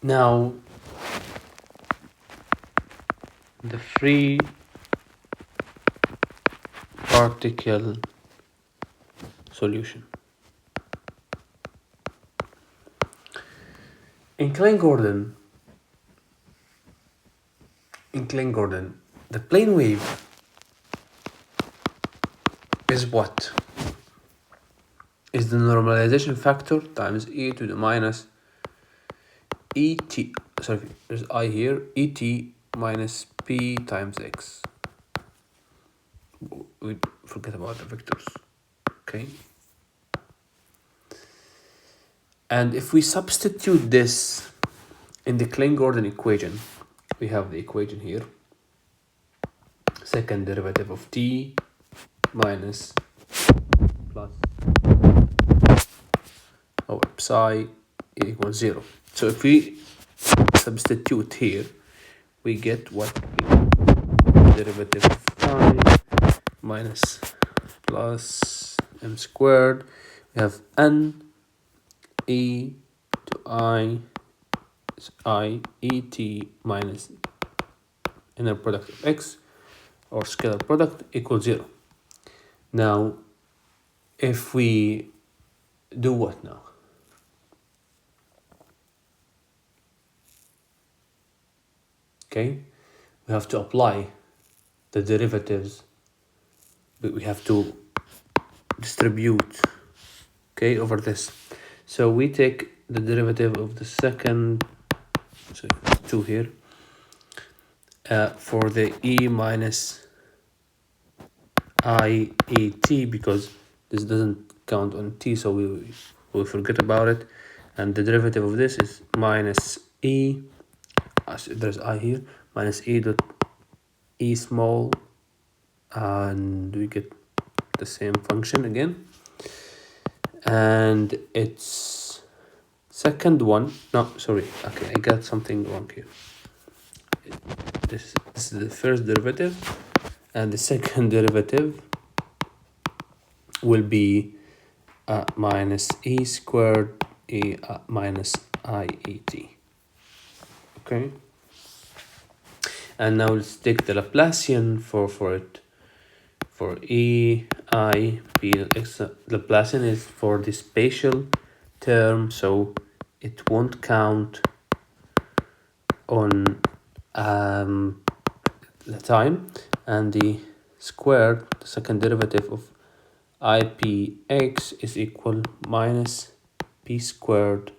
Now, the free particle solution. In Klein-Gordon, the plane wave is what? Is the normalization factor times e to the minus et, sorry, there's I here, et minus p times x. We forget about the vectors, okay? And if we substitute this in the Klein-Gordon equation, we have the equation here. Second derivative of t minus plus over psi equals 0. So if we substitute here, we get what? Derivative of I minus plus m squared. We have n e to I e t minus inner product of x, or scalar product, equals 0. Now, if we do what now? Okay, we have to apply the derivatives, but we have to distribute, okay, over this. So we take the derivative of the second, so 2 here, for the e minus I e t, because this doesn't count on t, so we forget about it. And the derivative of this is minus e, there's I here, minus e dot e small, and we get the same function again. And it's second one, no, sorry, okay, I got something wrong here. This is the first derivative, and the second derivative will be minus e squared e minus I e t. Okay, and now let's take the Laplacian for it. For e I p x, Laplacian is for the spatial term, so it won't count on the time. And the squared, the second derivative of ipx, is equal minus p squared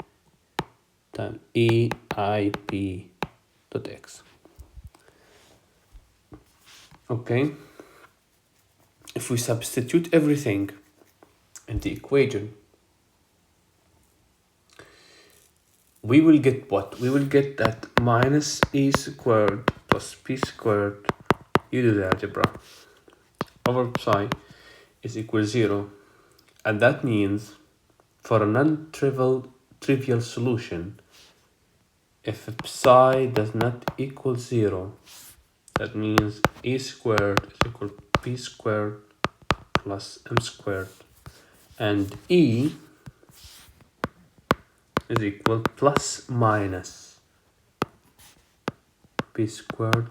times e ip dot x. Okay, if we substitute everything in the equation, we will get what? We will get that minus e squared plus p squared, you do the algebra, over psi is equal 0. And that means for a non-trivial solution, if psi does not equal 0, that means e squared is equal p squared plus m squared, and e is equal plus minus p squared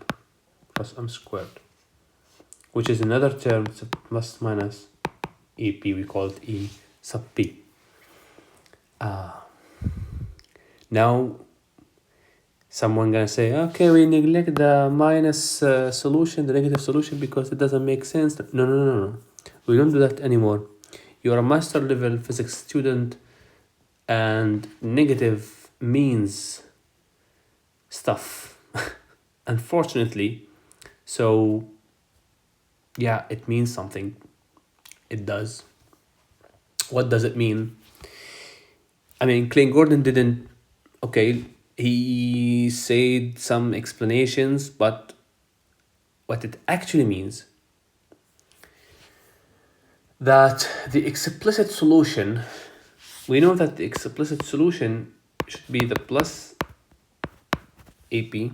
plus m squared, which is another term, it's a plus minus ep, we call it e sub p. Now someone gonna say, okay, we neglect the minus solution, the negative solution, because it doesn't make sense. No, we don't do that anymore. You're a master level physics student, and negative means stuff, unfortunately. So yeah, it means something. It does. What does it mean? I mean, Klein-Gordon didn't, okay, he said some explanations, but what it actually means, that the explicit solution, we know that the explicit solution should be the plus AP,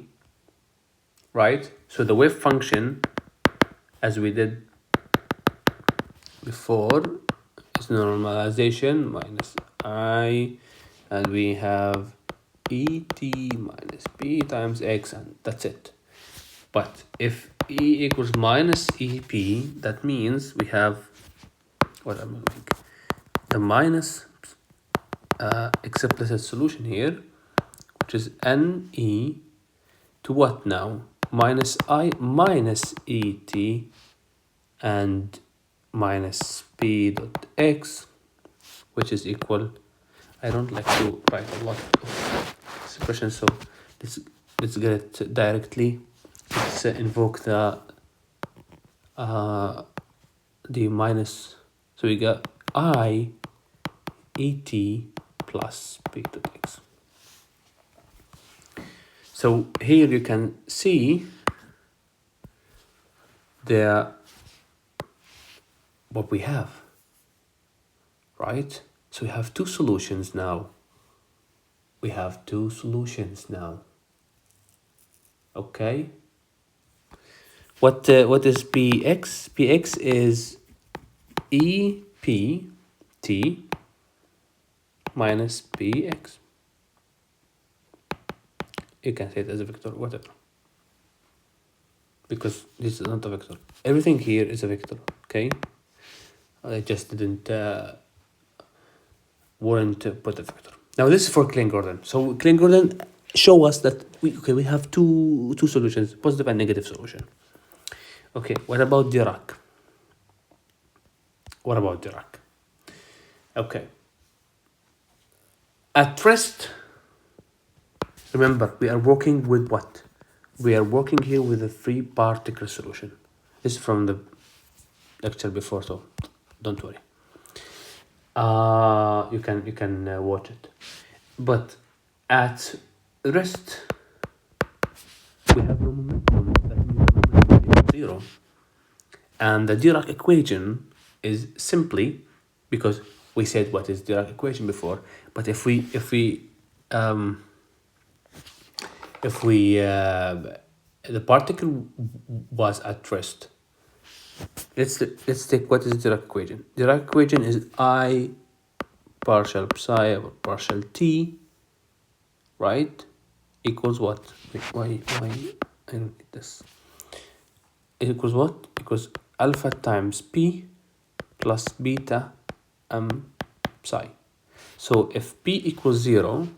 right? So the wave function, as we did before, is normalization minus I, and we have et minus b times x, and that's it. But if e equals minus ep, that means we have what I'm doing, the minus explicit solution here, which is ne to what now? Minus I minus et and minus p dot x, which is equal. I don't like to write a lot of expressions, so let's get it directly. Let's invoke the minus. So we got I et plus p dot x. So here you can see what we have, right? So we have two solutions now. Okay. What is px? Px is ept minus px. You can say it as a vector, whatever, because this is not a vector. Everything here is a vector, okay? I just didn't want to put a vector. Now this is for Klein-Gordon. So Klein-Gordon show us that we have two solutions, positive and negative solution. Okay, what about dirac? Okay. At rest, remember, we are working with what? We are working here with a free particle solution. This is from the lecture before, so don't worry. You can watch it. But at rest, we have no momentum. That means momentum is 0. And the Dirac equation is simply, because we said what is Dirac equation before, but if the particle was at rest, let's take what is Dirac equation. Dirac equation is I partial psi over partial t, right, equals what? Why I don't get this. It equals what? Equals alpha times p plus beta psi. So if p equals 0,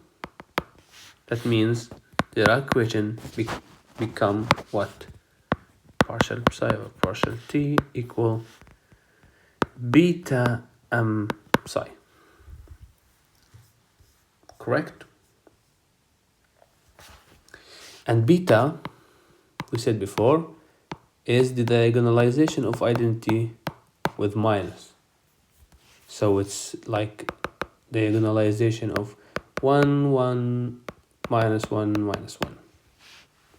that means the equation become what? Partial psi over partial t equal beta psi. Correct? And beta, we said before, is the diagonalization of identity with minus. So it's like diagonalization of 1, 1, minus 1, minus 1,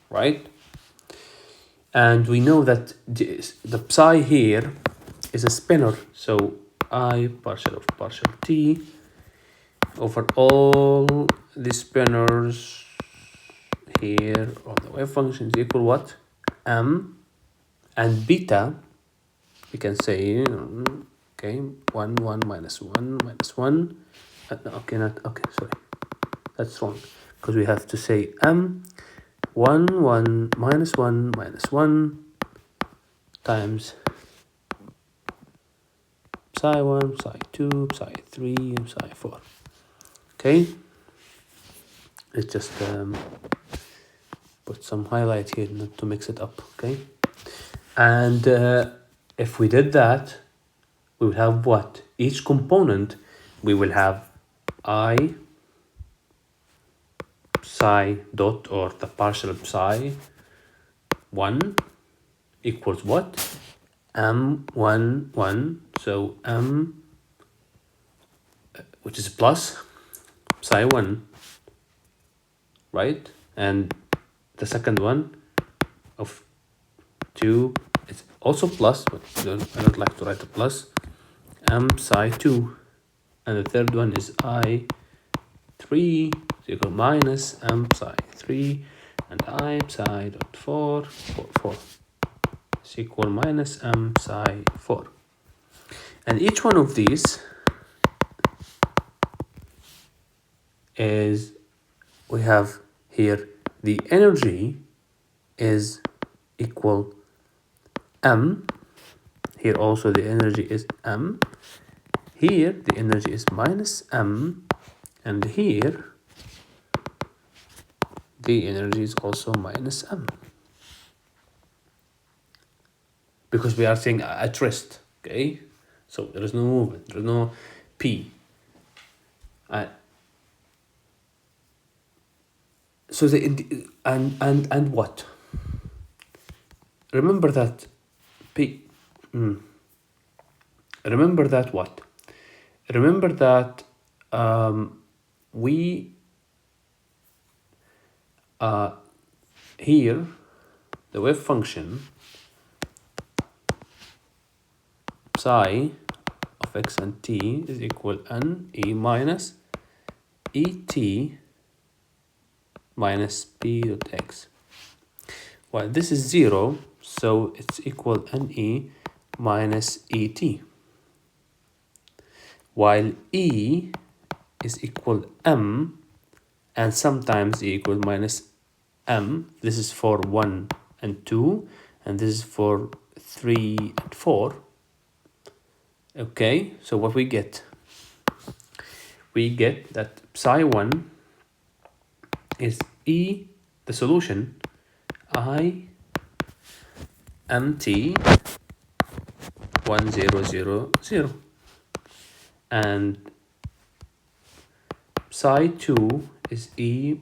right? And we know that the psi here is a spinor, so I partial of partial t over all the spinors here on the wave function is equal what? And beta, we can say, okay, 1, 1, minus 1, minus 1. Sorry, that's wrong, because we have to say 1, 1, minus 1, minus 1 times psi 1, psi 2, psi 3, and psi 4. Okay, let's just put some highlight here not to mix it up, okay? And if we did that, we will have what? Each component, we will have I psi dot, or the partial psi 1 equals what? 1, 1. So which is plus psi 1, right? And the second one of 2 is also plus, but I don't like to write a plus, psi 2. And the third one is I 3 is equal minus psi 3, and I psi dot 4 is equal minus psi 4. And each one of these is we have here the energy is equal m. Here also the energy is m. Here the energy is minus m, and here the energy is also minus m, because we are saying at rest. Okay, so there is no movement, there is no p. So the and what? Remember that p. Remember that what? Remember that we here the wave function psi of x and t is equal n e minus et minus p dot x. Well, this is 0, so it's equal ne minus et. While e is equal m, and sometimes e equals minus m. This is for 1 and 2, and this is for 3 and 4. Okay, so what we get? We get that psi 1 is e, the solution, I mt 1 0 0 0, and psi 2 is e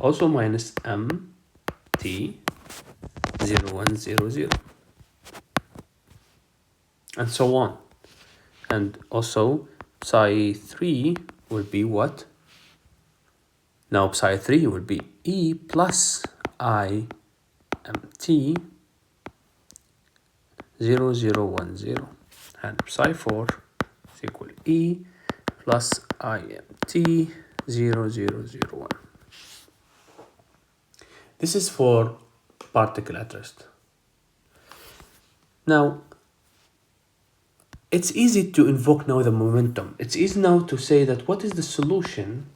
also minus m t 0 1 0 0, and so on. And also psi 3 will be what? Now psi 3 will be e plus I mt 0 0 1 0, and psi 4 is equal e plus I mt 0 0 0 1. This is for particle at rest. Now it's easy to invoke now the momentum. It's easy now to say that what is the solution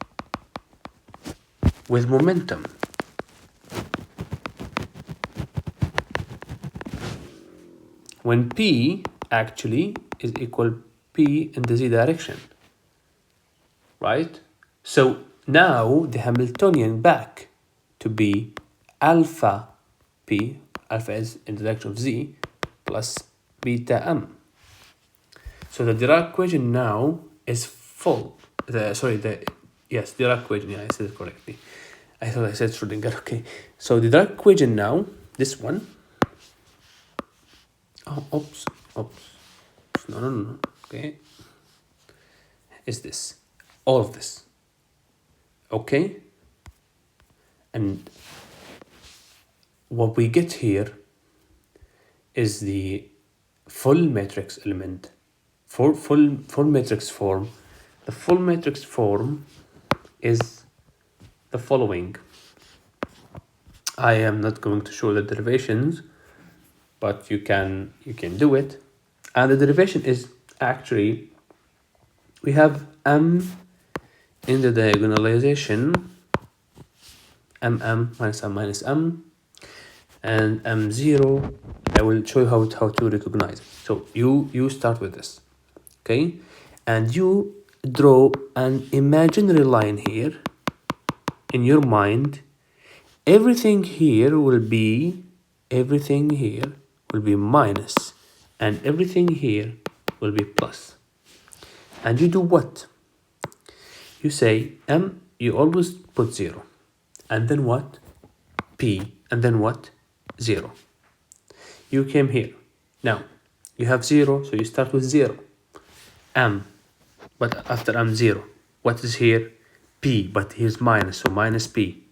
with momentum? When p actually is equal p in the z direction, right? So now the Hamiltonian back to be alpha p, alpha is in the direction of z, plus beta m. So the Dirac equation now is full. Dirac equation, yeah, I said it correctly. I thought I said Schrodinger, okay. So the Dirac equation now, this one. Oh, oops. No. Okay. Is this. All of this. Okay. And what we get here is the full matrix element. Full matrix form. The full matrix form is the following. I am not going to show the derivations, but you can do it. And the derivation is actually, we have m in the diagonalization, mm minus m minus m, and m0. I will show you how to recognize it. So you start with this. Okay, and you draw an imaginary line here in your mind. Everything here will be minus, and everything here will be plus. And you do what? You say m, you always put 0, and then what? P, and then what? 0. You came here. Now you have 0, so you start with 0. M, but after m0, what is here? P, but here's minus, so minus p.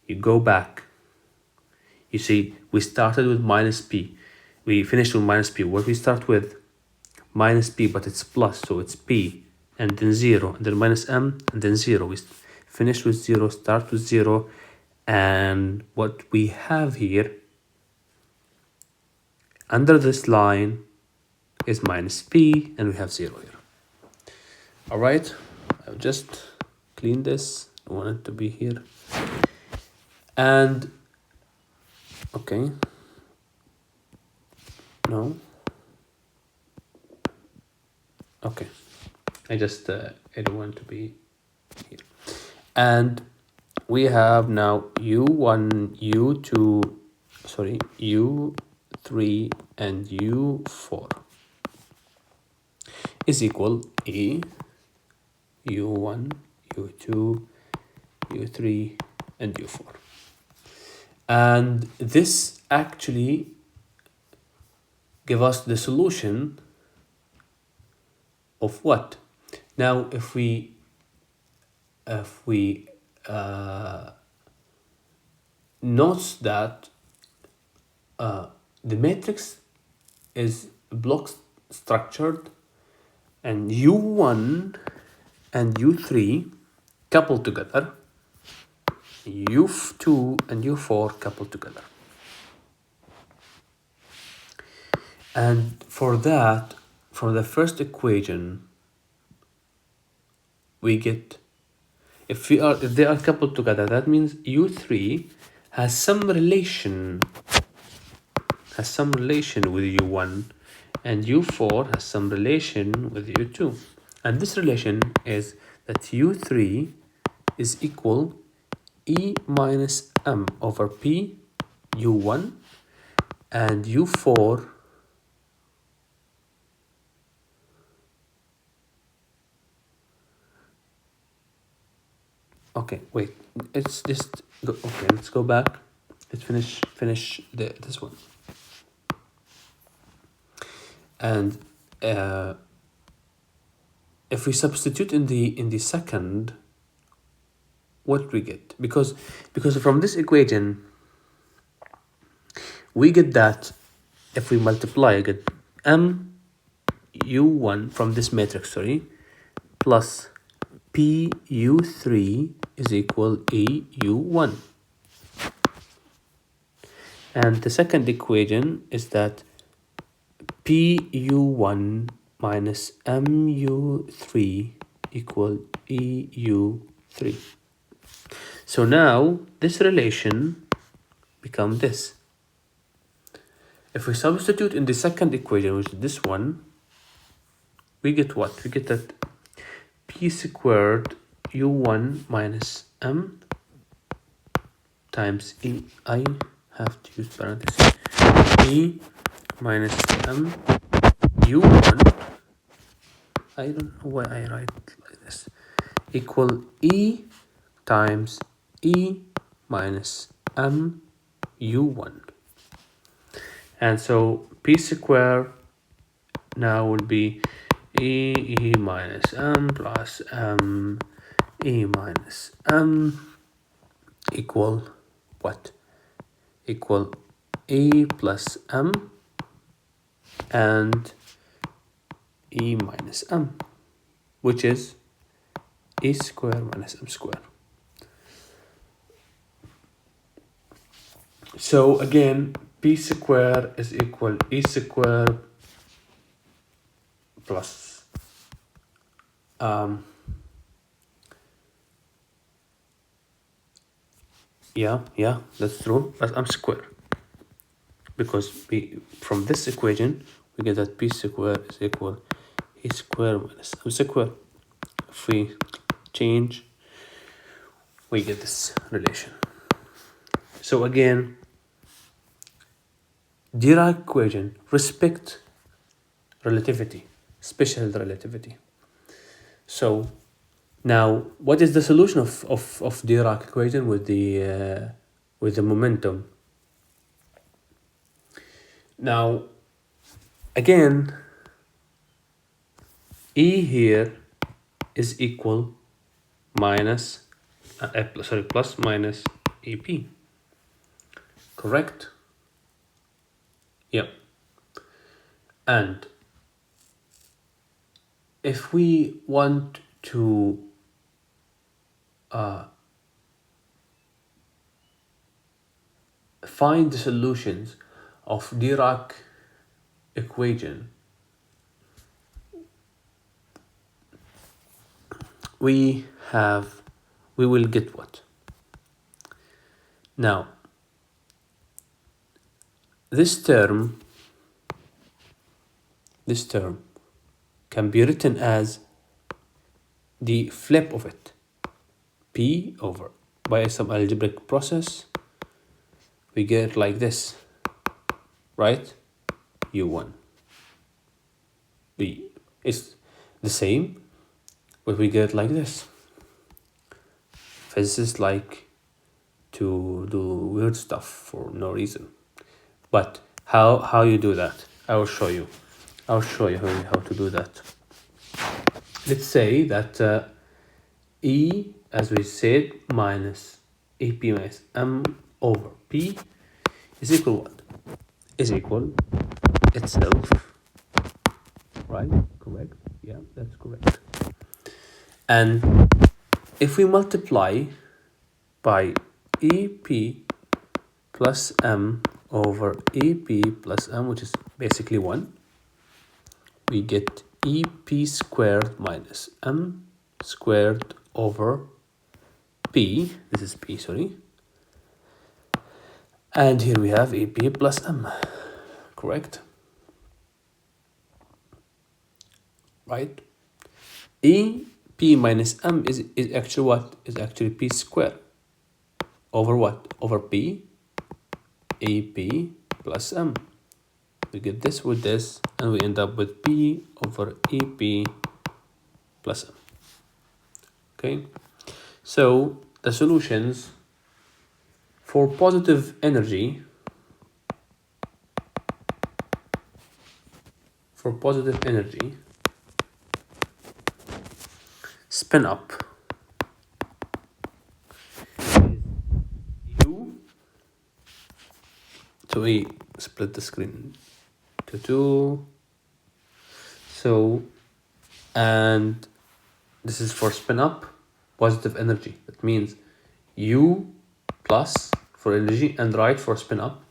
You go back. You see, we started with minus p. We finished with minus p. What we start with? Minus p, but it's plus, so it's p, and then 0, and then minus m, and then 0. We finish with 0, start with 0, and what we have here under this line is minus p, and we have 0 here. All right, I'll just clean this I want it to be here. And okay, no, okay, I don't want to be here. And we have now u1, u2, sorry, u3 and u4 is equal a u1, u2, u3 and u4. And this actually give us the solution of what? Now, if we note that the matrix is block structured, and u1 and u3 coupled together, u2 and u4 coupled together. And for that, for the first equation, we get, if they are coupled together, that means u3 has some relation with u1, and u4 has some relation with u2. And this relation is that u3 is equal E minus m over p u1, and u4 okay, wait, let's just go, okay, let's go back. Let's finish this one. And if we substitute in the second, what we get? Because from this equation we get that if we multiply, I get m u1 from this matrix, sorry, plus p u3 is equal e u1. And the second equation is that p u1 minus m u3 equal e u3. So now this relation becomes this. If we substitute in the second equation, which is this one, we get what? We get that p squared u1 minus m times e, I have to use parentheses, e minus m u1, I don't know why I write like this, equal e times e minus m u1. And so p square now will be e minus m plus m e minus m equal what? Equal e plus m and e minus m, which is e square minus m square. So again, p square is equal e square plus yeah, that's true, plus m square, because from this equation we get that p square is equal e square minus m square. If we change, we get this relation. So again, dirac equation respect relativity, special relativity. So now, what is the solution of dirac equation with the momentum? Now, again, E here is equal minus, plus minus EP. Correct? Yep. And if we want to find the solutions of dirac equation, we have we will get what? Now, this term can be written as the flip of it. P over, by some algebraic process, we get it like this, right? U1. B is the same, but we get it like this. Physicists like to do weird stuff for no reason. But how you do that? I will show you. I'll show you how to do that. Let's say that E, as we said, minus AP minus M over P is equal what? Is equal itself, right? Correct? Yeah, that's correct. And if we multiply by EP plus M over EP plus M, which is basically 1, we get EP squared minus M squared over P. This is P, sorry. And here we have EP plus M, correct? Right? EP minus M is actually what? Is actually P squared over what? Over P, EP plus M. We get this with this, and we end up with P over EP plus M. Okay? So the solutions for positive energy, spin up U. So we split the screen to 2. So, and this is for spin up, positive energy. That means U plus for energy and right for spin up.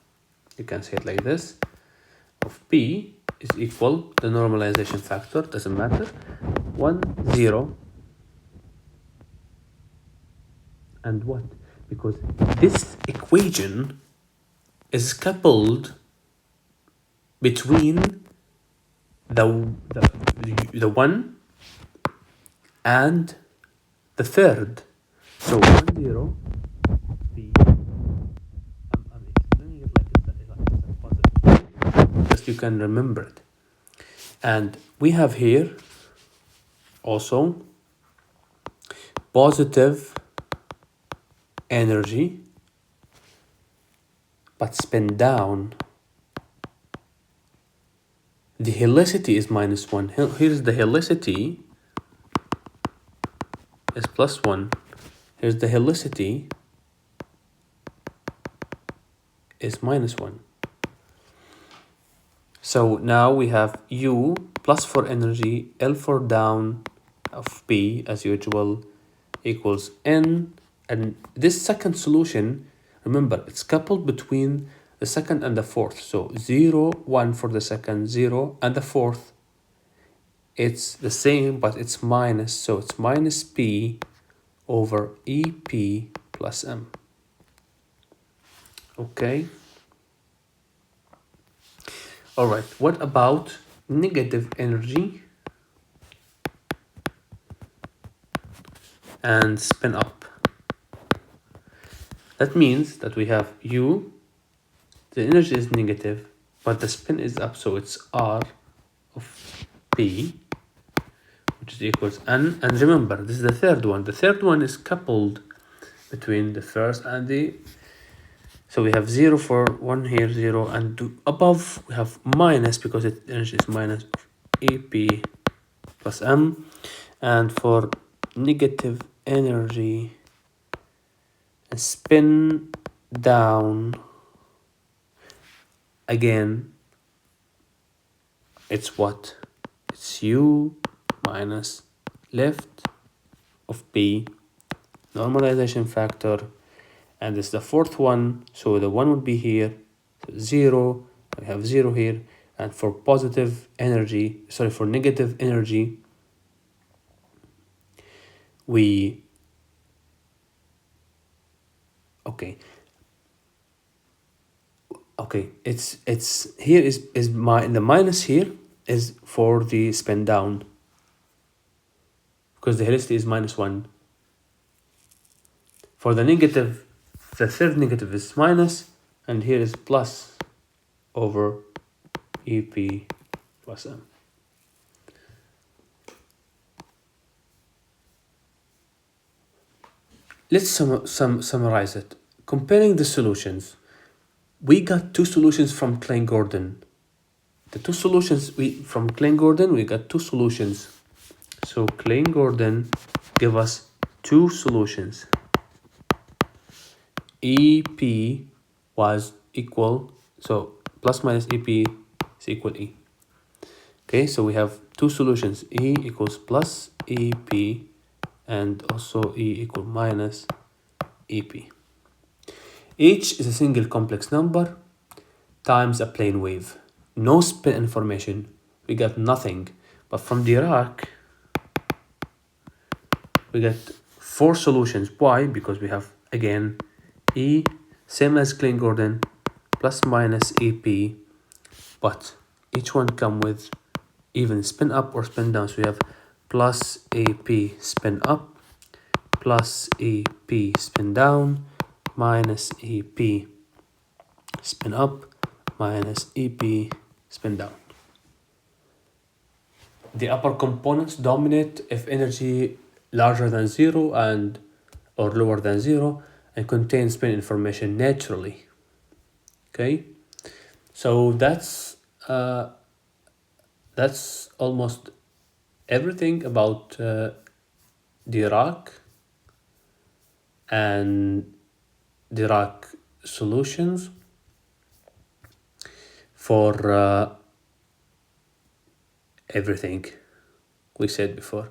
You can say it like this. Of P is equal, the normalization factor, doesn't matter, 1, 0. And what? Because this equation is coupled between the 1 and the third. So 1, 0, P. I'm explaining it like it's a puzzle. Just you can remember it. And we have here also positive energy, but spin down. The helicity is -1. Here's the helicity is +1. Here's the helicity is -1. So now we have U plus for energy, L for down of P as usual equals N. And this second solution, remember, it's coupled between the second and the fourth. So 0, 1 for the second, 0, and the fourth. It's the same, but it's minus. So it's minus P over EP plus M. Okay. All right. What about negative energy and spin up? That means that we have U, the energy is negative, but the spin is up, so it's R of P, which is equals N. And remember, this is the third one. The third one is coupled between the first and the... So we have 0 for 1 here, 0, and above we have minus because the energy is minus EP plus M. And for negative energy, spin down, again, it's what? It's U minus left of P, normalization factor, and it's the fourth one, so the 1 would be here, 0, we have 0 here, and for positive energy, sorry, for negative energy, we Okay. Okay, it's here is my the minus here is for the spin down, because the helicity is -1. For the negative, the third negative is minus, and here is plus over EP plus M. Let's summarize it. Comparing the solutions, we got two solutions from Klein-Gordon. The two solutions from Klein-Gordon, we got two solutions. So Klein-Gordon give us two solutions. EP was equal, so plus minus EP is equal E. Okay, so we have two solutions, E equals plus EP and also E equal minus EP. H is a single complex number times a plane wave. No spin information, we got nothing. But from Dirac, we get four solutions. Why? Because we have, again, E, same as Klein-Gordon, plus minus EP, but each one come with even spin up or spin down. So we have plus AP spin up, plus EP spin down, minus EP spin up, minus EP spin down. The upper components dominate if energy larger than 0 and or lower than 0 and contain spin information naturally. Okay, so that's almost everything about Dirac and Dirac solutions for everything we said before.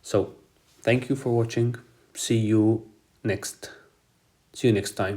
So thank you for watching. See you next time.